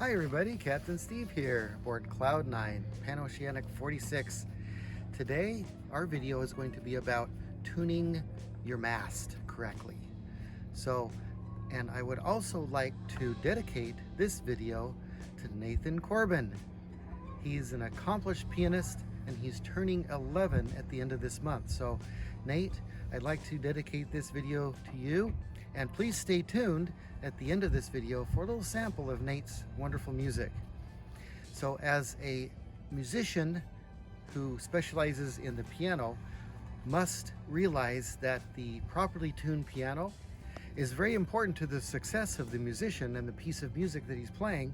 Hi everybody, Captain Steve here aboard Cloud 9, Panoceanic 46. Today our video is going to be about tuning your mast correctly. And I would also like to dedicate this video to Nathan Corbin. He's an accomplished pianist and he's turning 11 at the end of this month. So Nate, I'd like to dedicate this video to you, and please stay tuned at the end of this video for a little sample of Nate's wonderful music. So as a musician who specializes in the piano must realize that the properly tuned piano is very important to the success of the musician and the piece of music that he's playing.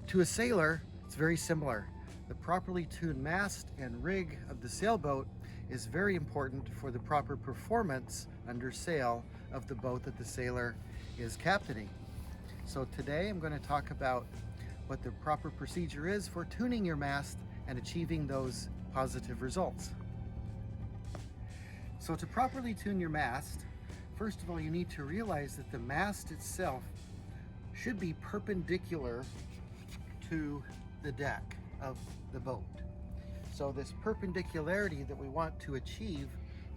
To a sailor, it's very similar. The properly tuned mast and rig of the sailboat is very important for the proper performance under sail of the boat that the sailor is captaining. So today I'm going to talk about what the proper procedure is for tuning your mast and achieving those positive results. So to properly tune your mast, first of all, you need to realize that the mast itself should be perpendicular to the deck of the boat. So this perpendicularity that we want to achieve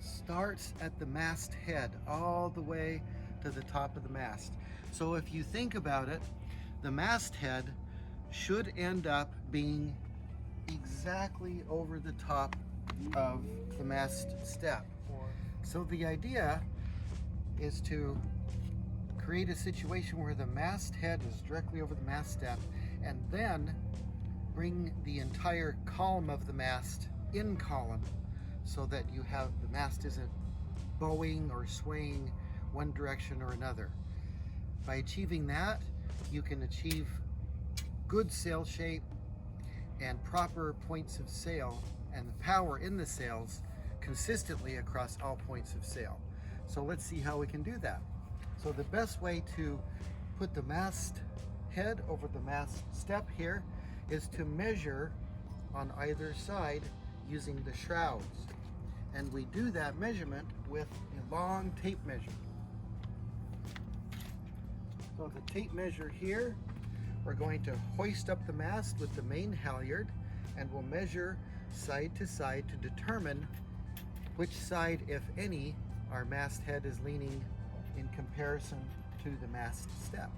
starts at the mast head all the way to the top of the mast. So if you think about it, the mast head should end up being exactly over the top of the mast step. So the idea is to create a situation where the mast head is directly over the mast step, and then bring the entire column of the mast in column so that you have the mast isn't bowing or swaying one direction or another. By achieving that, you can achieve good sail shape and proper points of sail and the power in the sails consistently across all points of sail. So let's see how we can do that. So the best way to put the mast head over the mast step here is to measure on either side using the shrouds. And we do that measurement with a long tape measure. So the tape measure here, we're going to hoist up the mast with the main halyard, and we'll measure side to side to determine which side, if any, our mast head is leaning in comparison to the mast step.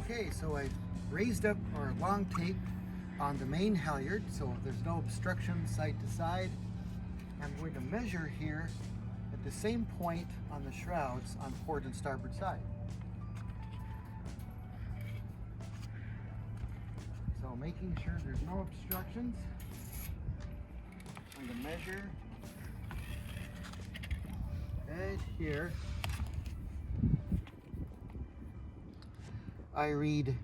Okay, so I've raised up our long tape on the main halyard so there's no obstruction side to side. I'm going to measure here at the same point on the shrouds on port and starboard side. So making sure there's no obstructions. I'm going to measure right here. I read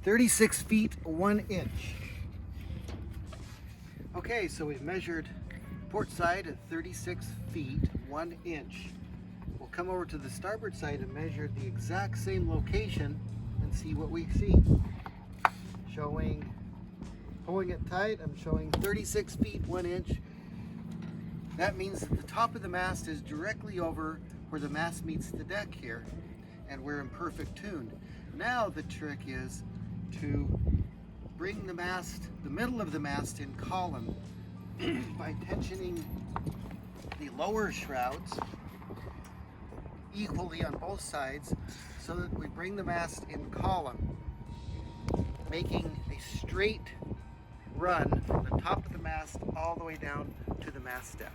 36 feet 1 inch. Okay, so we've measured port side at 36 feet 1 inch. We'll come over to the starboard side and measure the exact same location and see what we see. Pulling it tight, I'm showing 36 feet 1 inch. That means that the top of the mast is directly over where the mast meets the deck here, and we're in perfect tune. Now the trick is to bring the mast, the middle of the mast, in column by tensioning the lower shrouds equally on both sides so that we bring the mast in column, making a straight run from the top of the mast all the way down to the mast step.